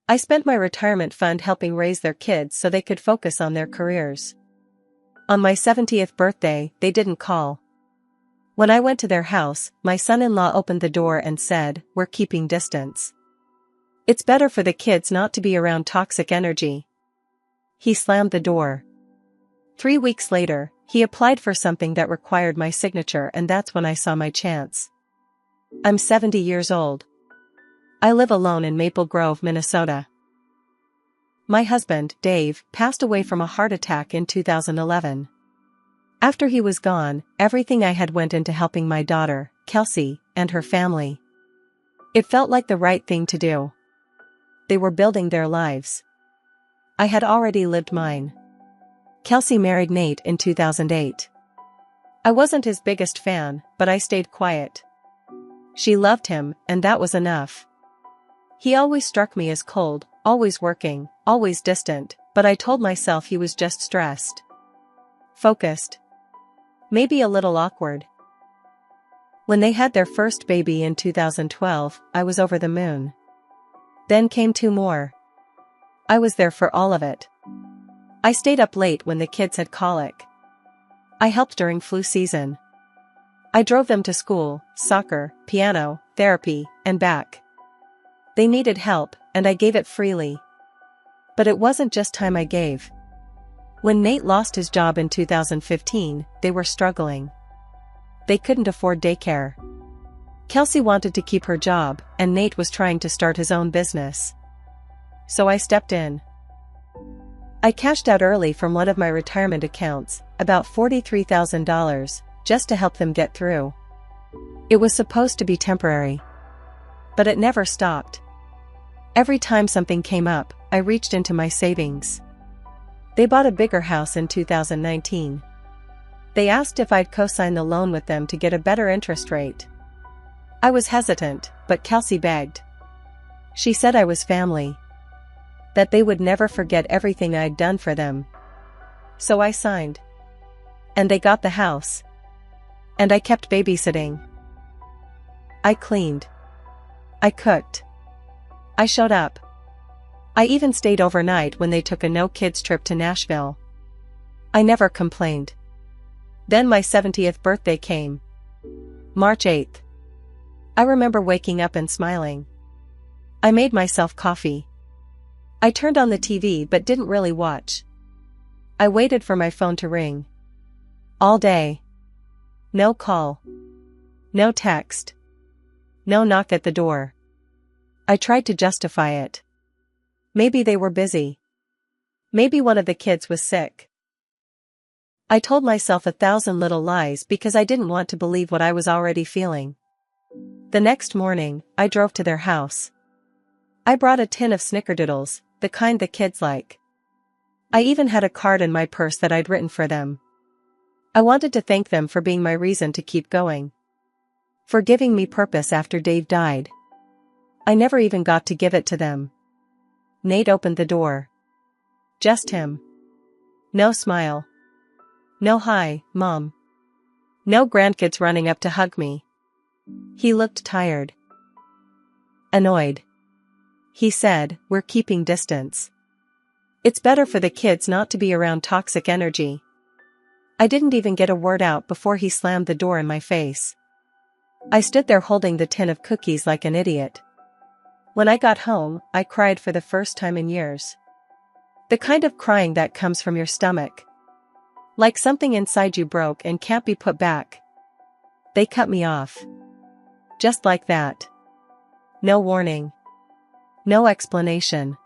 I spent my retirement fund helping raise their kids so they could focus on their careers. On my 70th birthday, they didn't call. When I went to their house, my son-in-law opened the door and said, "We're keeping distance. It's better for the kids not to be around toxic energy." He slammed the door. 3 weeks later, he applied for something that required my signature, and that's when I saw my chance. I'm 70 years old. I live alone in Maple Grove, Minnesota. My husband, Dave, passed away from a heart attack in 2011. After he was gone, everything I had went into helping my daughter, Kelsey, and her family. It felt like the right thing to do. They were building their lives. I had already lived mine. Kelsey married Nate in 2008. I wasn't his biggest fan, but I stayed quiet. She loved him, and that was enough. He always struck me as cold, always working, always distant, but I told myself he was just stressed. Focused. Maybe a little awkward. When they had their first baby in 2012, I was over the moon. Then came 2 more. I was there for all of it. I stayed up late when the kids had colic. I helped during flu season. I drove them to school, soccer, piano, therapy, and back. They needed help, and I gave it freely. But it wasn't just time I gave. When Nate lost his job in 2015, they were struggling. They couldn't afford daycare. Kelsey wanted to keep her job, and Nate was trying to start his own business. So I stepped in. I cashed out early from one of my retirement accounts, about $43,000, just to help them get through. It was supposed to be temporary. But it never stopped. Every time something came up, I reached into my savings. They bought a bigger house in 2019. They asked if I'd co-sign the loan with them to get a better interest rate. I was hesitant, but Kelsey begged. She said I was family. That they would never forget everything I'd done for them. So I signed. And they got the house. And I kept babysitting. I cleaned. I cooked. I showed up. I even stayed overnight when they took a no-kids trip to Nashville. I never complained. Then my 70th birthday came. March 8th. I remember waking up and smiling. I made myself coffee. I turned on the TV but didn't really watch. I waited for my phone to ring. All day. No call. No text. No knock at the door. I tried to justify it. Maybe they were busy. Maybe one of the kids was sick. I told myself 1,000 little lies because I didn't want to believe what I was already feeling. The next morning, I drove to their house. I brought a tin of snickerdoodles, the kind the kids like. I even had a card in my purse that I'd written for them. I wanted to thank them for being my reason to keep going. For giving me purpose after Dave died. I never even got to give it to them. Nate opened the door. Just him. No smile. No hi, Mom. No grandkids running up to hug me. He looked tired. Annoyed. He said, "We're keeping distance. It's better for the kids not to be around toxic energy." I didn't even get a word out before he slammed the door in my face. I stood there holding the tin of cookies like an idiot. When I got home, I cried for the first time in years. The kind of crying that comes from your stomach. Like something inside you broke and can't be put back. They cut me off. Just like that. No warning. No explanation.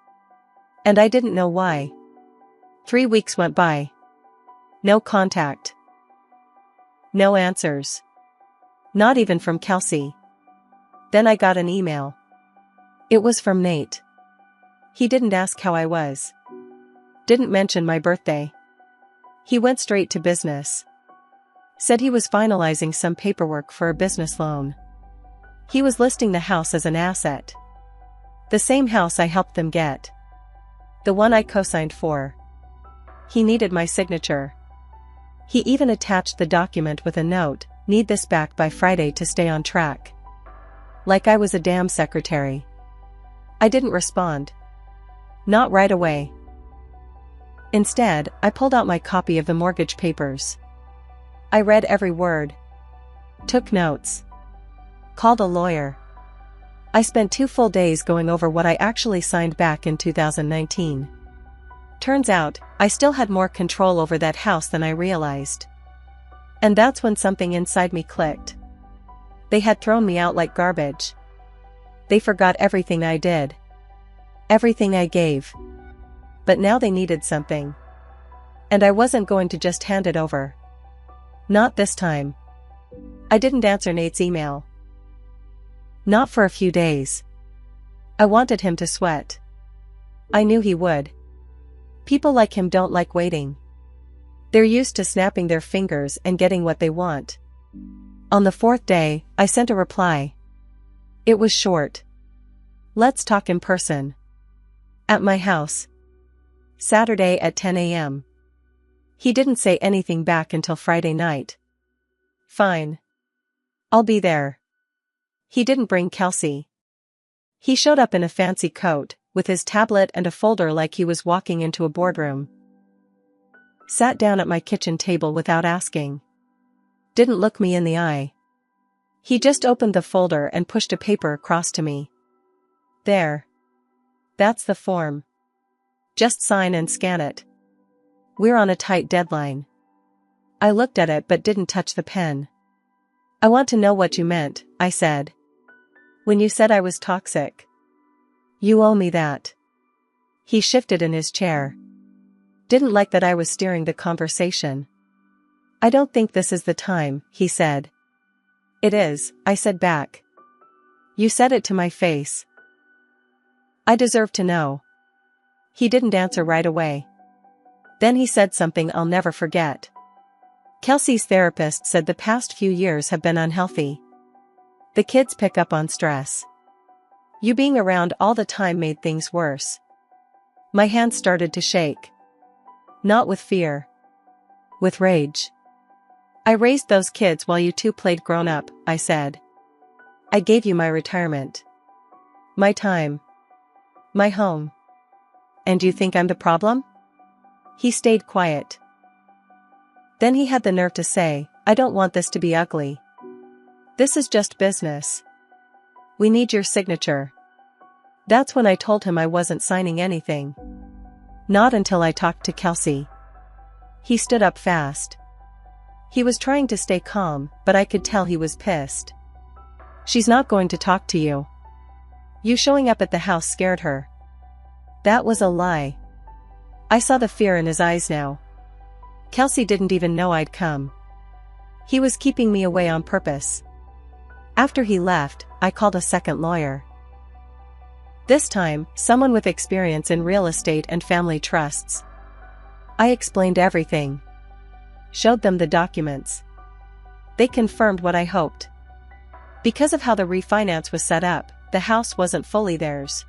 And I didn't know why. 3 weeks went by. No contact. No answers. Not even from Kelsey. Then I got an email. It was from Nate. He didn't ask how I was. Didn't mention my birthday. He went straight to business. Said he was finalizing some paperwork for a business loan. He was listing the house as an asset. The same house I helped them get. The one I co-signed for. He needed my signature. He even attached the document with a note, "Need this back by Friday to stay on track." Like I was a damn secretary. I didn't respond. Not right away. Instead, I pulled out my copy of the mortgage papers. I read every word. Took notes. Called a lawyer. I spent 2 full days going over what I actually signed back in 2019. Turns out, I still had more control over that house than I realized. And that's when something inside me clicked. They had thrown me out like garbage. They forgot everything I did. Everything I gave. But now they needed something. And I wasn't going to just hand it over. Not this time. I didn't answer Nate's email. Not for a few days. I wanted him to sweat. I knew he would. People like him don't like waiting. They're used to snapping their fingers and getting what they want. On the 4th day, I sent a reply. It was short. Let's talk in person. At my house. Saturday at 10 a.m. He didn't say anything back until Friday night. Fine. I'll be there. He didn't bring Kelsey. He showed up in a fancy coat, with his tablet and a folder like he was walking into a boardroom. Sat down at my kitchen table without asking. Didn't look me in the eye. He just opened the folder and pushed a paper across to me. There. That's the form. Just sign and scan it. We're on a tight deadline. I looked at it but didn't touch the pen. I want to know what you meant, I said. When you said I was toxic. You owe me that. He shifted in his chair. Didn't like that I was steering the conversation. I don't think this is the time, he said. It is, I said back. You said it to my face. I deserve to know. He didn't answer right away. Then he said something I'll never forget. Kelsey's therapist said the past few years have been unhealthy. The kids pick up on stress. You being around all the time made things worse. My hands started to shake. Not with fear. With rage. I raised those kids while you two played grown-up, I said. I gave you my retirement. My time. My home. And you think I'm the problem? He stayed quiet. Then he had the nerve to say, I don't want this to be ugly. This is just business. We need your signature. That's when I told him I wasn't signing anything. Not until I talked to Kelsey. He stood up fast. He was trying to stay calm, but I could tell he was pissed. She's not going to talk to you. You showing up at the house scared her. That was a lie. I saw the fear in his eyes now. Kelsey didn't even know I'd come. He was keeping me away on purpose. After he left, I called a second lawyer. This time, someone with experience in real estate and family trusts. I explained everything. Showed them the documents. They confirmed what I hoped. Because of how the refinance was set up, the house wasn't fully theirs.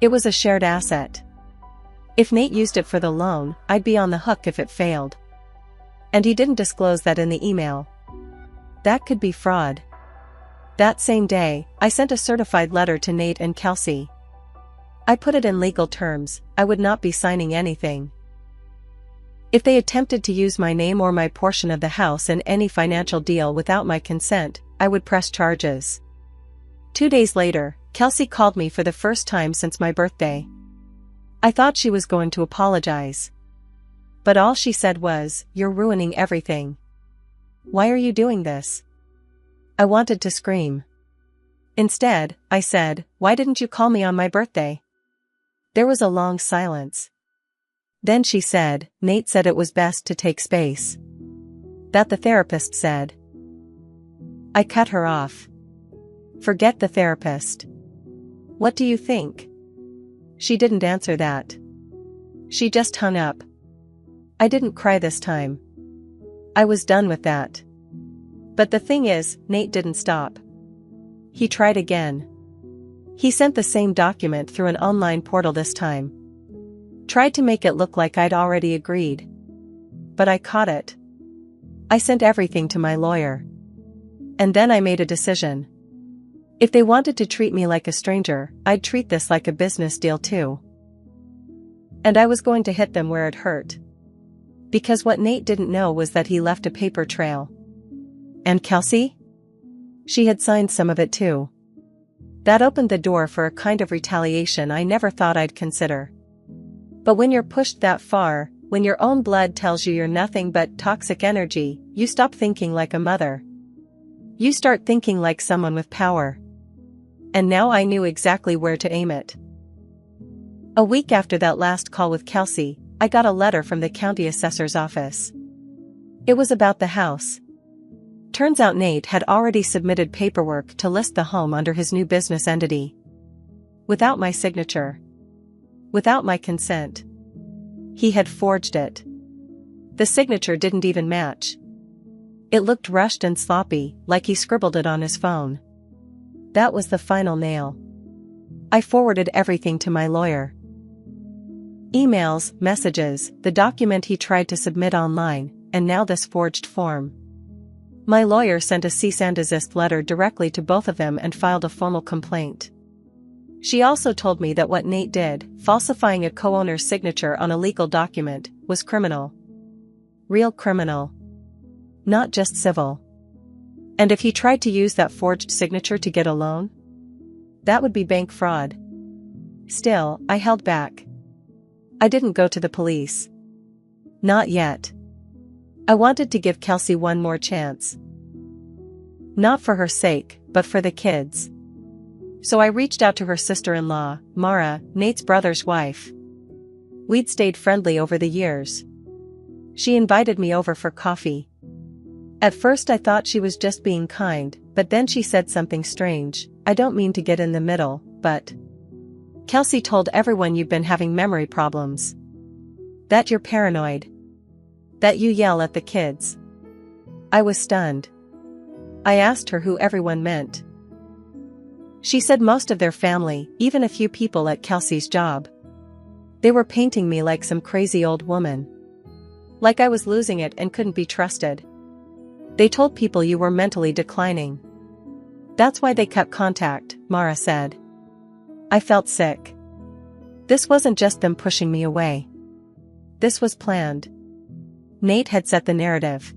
It was a shared asset. If Nate used it for the loan, I'd be on the hook if it failed. And he didn't disclose that in the email. That could be fraud. That same day, I sent a certified letter to Nate and Kelsey. I put it in legal terms, I would not be signing anything. If they attempted to use my name or my portion of the house in any financial deal without my consent, I would press charges. 2 days later, Kelsey called me for the first time since my birthday. I thought she was going to apologize. But all she said was, "You're ruining everything. Why are you doing this?" I wanted to scream. Instead, I said, "Why didn't you call me on my birthday?" There was a long silence. Then she said, "Nate said it was best to take space. That the therapist said." I cut her off. Forget the therapist. What do you think? She didn't answer that. She just hung up. I didn't cry this time. I was done with that. But the thing is, Nate didn't stop. He tried again. He sent the same document through an online portal this time. Tried to make it look like I'd already agreed. But I caught it. I sent everything to my lawyer. And then I made a decision. If they wanted to treat me like a stranger, I'd treat this like a business deal too. And I was going to hit them where it hurt. Because what Nate didn't know was that he left a paper trail. And Kelsey? She had signed some of it too. That opened the door for a kind of retaliation I never thought I'd consider. But when you're pushed that far, when your own blood tells you you're nothing but toxic energy, you stop thinking like a mother. You start thinking like someone with power. And now I knew exactly where to aim it. A week after that last call with Kelsey, I got a letter from the county assessor's office. It was about the house. Turns out Nate had already submitted paperwork to list the home under his new business entity. Without my signature. Without my consent. He had forged it. The signature didn't even match. It looked rushed and sloppy, like he scribbled it on his phone. That was the final nail. I forwarded everything to my lawyer. Emails, messages, the document he tried to submit online, and now this forged form. My lawyer sent a cease and desist letter directly to both of them and filed a formal complaint. She also told me that what Nate did, falsifying a co-owner's signature on a legal document, was criminal. Real criminal. Not just civil. And if he tried to use that forged signature to get a loan? That would be bank fraud. Still, I held back. I didn't go to the police. Not yet. I wanted to give Kelsey one more chance. Not for her sake, but for the kids. So I reached out to her sister-in-law, Mara, Nate's brother's wife. We'd stayed friendly over the years. She invited me over for coffee. At first I thought she was just being kind, but then she said something strange. I don't mean to get in the middle, but... Kelsey told everyone you've been having memory problems. That you're paranoid. That you yell at the kids. I was stunned. I asked her who everyone meant. She said most of their family, even a few people at Kelsey's job. They were painting me like some crazy old woman. Like I was losing it and couldn't be trusted. They told people you were mentally declining. That's why they cut contact, Mara said. I felt sick. This wasn't just them pushing me away. This was planned. Nate had set the narrative.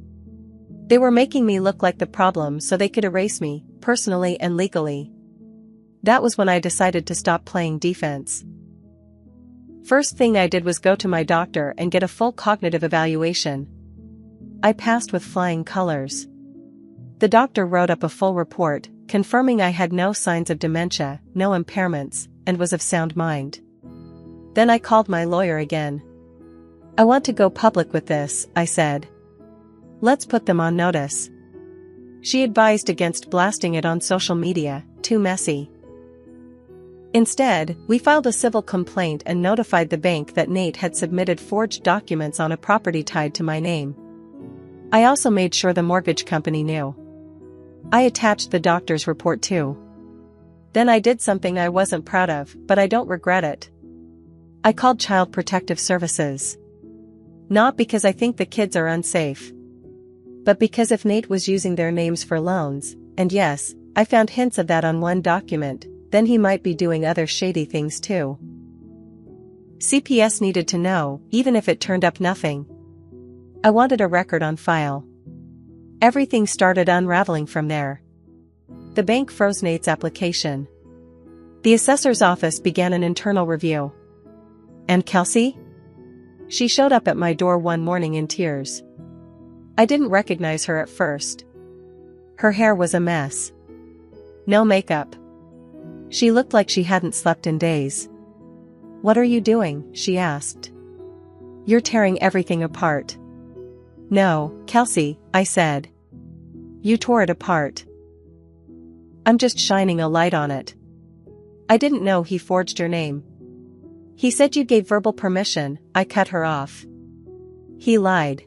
They were making me look like the problem so they could erase me, personally and legally. That was when I decided to stop playing defense. First thing I did was go to my doctor and get a full cognitive evaluation. I passed with flying colors. The doctor wrote up a full report, confirming I had no signs of dementia, no impairments, and was of sound mind. Then I called my lawyer again. I want to go public with this, I said. Let's put them on notice. She advised against blasting it on social media, too messy. Instead, we filed a civil complaint and notified the bank that Nate had submitted forged documents on a property tied to my name. I also made sure the mortgage company knew. I attached the doctor's report too. Then I did something I wasn't proud of, but I don't regret it. I called Child Protective Services. Not because I think the kids are unsafe. But because if Nate was using their names for loans, and yes, I found hints of that on one document, then he might be doing other shady things too. CPS needed to know, even if it turned up nothing. I wanted a record on file. Everything started unraveling from there. The bank froze Nate's application. The assessor's office began an internal review. And Kelsey? She showed up at my door one morning in tears. I didn't recognize her at first. Her hair was a mess. No makeup. She looked like she hadn't slept in days. "What are you doing?" she asked. "You're tearing everything apart." "No, Kelsey," I said. "You tore it apart." "I'm just shining a light on it." "I didn't know he forged your name." "He said you gave verbal permission," I cut her off. "He lied.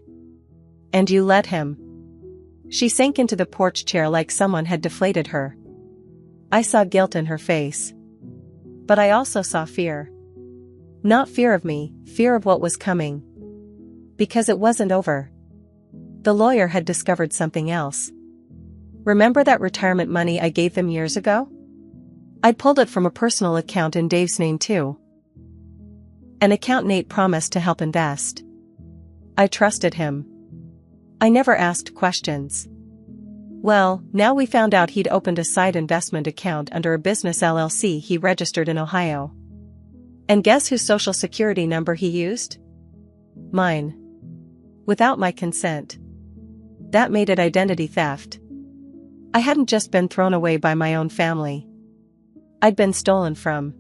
And you let him." She sank into the porch chair like someone had deflated her. I saw guilt in her face. But I also saw fear. Not fear of me, fear of what was coming. Because it wasn't over. The lawyer had discovered something else. Remember that retirement money I gave them years ago? I'd pulled it from a personal account in Dave's name too. An account Nate promised to help invest. I trusted him. I never asked questions. Well, now we found out he'd opened a side investment account under a business LLC he registered in Ohio. And guess whose social security number he used? Mine. Without my consent. That made it identity theft. I hadn't just been thrown away by my own family. I'd been stolen from.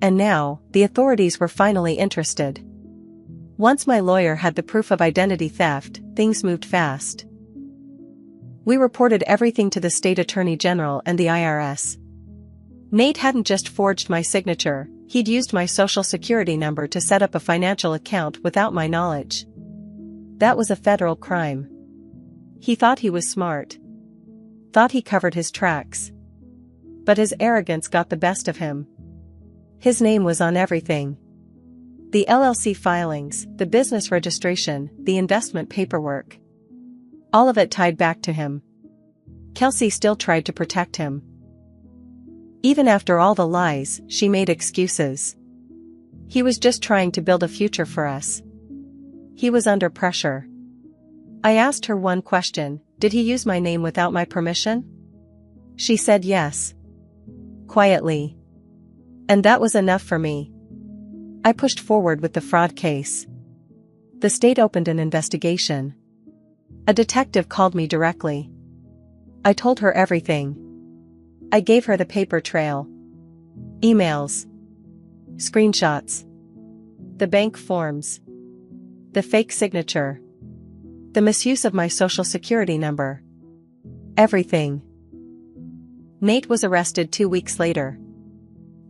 And now, the authorities were finally interested. Once my lawyer had the proof of identity theft, things moved fast. We reported everything to the state attorney general and the IRS. Nate hadn't just forged my signature, he'd used my social security number to set up a financial account without my knowledge. That was a federal crime. He thought he was smart. Thought he covered his tracks. But his arrogance got the best of him. His name was on everything. The LLC filings, the business registration, the investment paperwork. All of it tied back to him. Kelsey still tried to protect him. Even after all the lies, she made excuses. He was just trying to build a future for us. He was under pressure. I asked her one question, did he use my name without my permission? She said yes. Quietly. And that was enough for me. I pushed forward with the fraud case. The state opened an investigation. A detective called me directly. I told her everything. I gave her the paper trail. Emails. Screenshots. The bank forms. The fake signature. The misuse of my social security number. Everything. Nate was arrested 2 weeks later.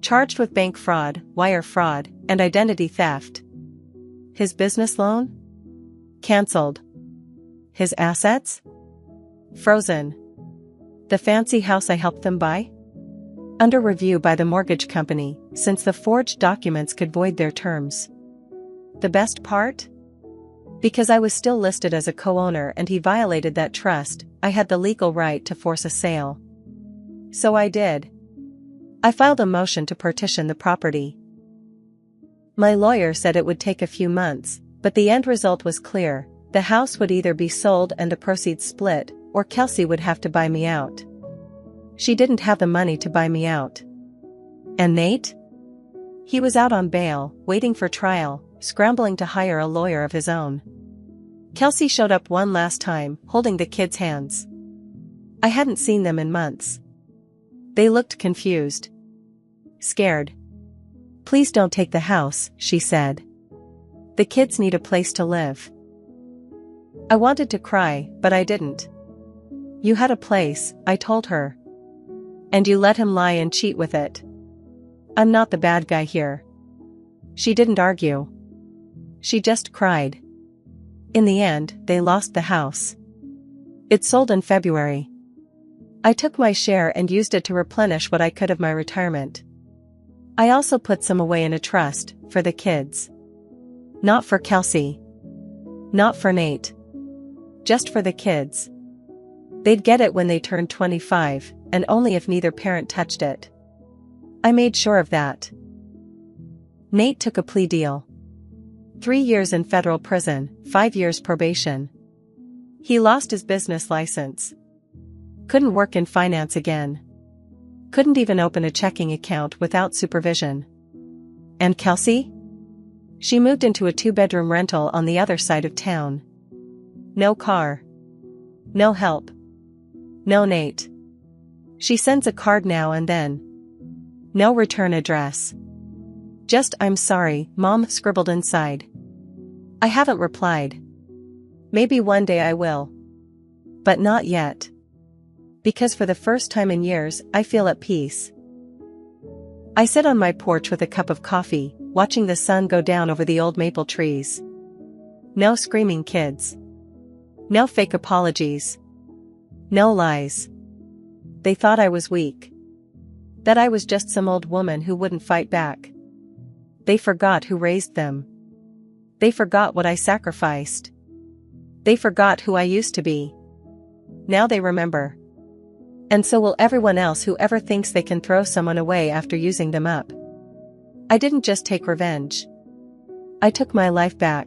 Charged with bank fraud, wire fraud, and identity theft. His business loan? Cancelled. His assets? Frozen. The fancy house I helped them buy? Under review by the mortgage company, since the forged documents could void their terms. The best part? Because I was still listed as a co-owner and he violated that trust, I had the legal right to force a sale. So I did. I filed a motion to partition the property. My lawyer said it would take a few months, but the end result was clear. The house would either be sold and the proceeds split, or Kelsey would have to buy me out. She didn't have the money to buy me out. And Nate? He was out on bail, waiting for trial, scrambling to hire a lawyer of his own. Kelsey showed up one last time, holding the kids' hands. I hadn't seen them in months. They looked confused. Scared. Please don't take the house, she said. The kids need a place to live. I wanted to cry, but I didn't. You had a place, I told her. And you let him lie and cheat with it. I'm not the bad guy here. She didn't argue. She just cried. In the end, they lost the house. It sold in February. I took my share and used it to replenish what I could of my retirement. I also put some away in a trust, for the kids. Not for Kelsey. Not for Nate. Just for the kids. They'd get it when they turned 25, and only if neither parent touched it. I made sure of that. Nate took a plea deal. 3 years in federal prison, 5 years probation. He lost his business license. Couldn't work in finance again. Couldn't even open a checking account without supervision. And Kelsey? She moved into a 2-bedroom rental on the other side of town. No car. No help. No Nate. She sends a card now and then. No return address. Just "I'm sorry," Mom scribbled inside. I haven't replied. Maybe one day I will. But not yet. Because for the first time in years, I feel at peace. I sit on my porch with a cup of coffee, watching the sun go down over the old maple trees. No screaming kids. No fake apologies. No lies. They thought I was weak. That I was just some old woman who wouldn't fight back. They forgot who raised them. They forgot what I sacrificed. They forgot who I used to be. Now they remember. And so will everyone else who ever thinks they can throw someone away after using them up. I didn't just take revenge. I took my life back.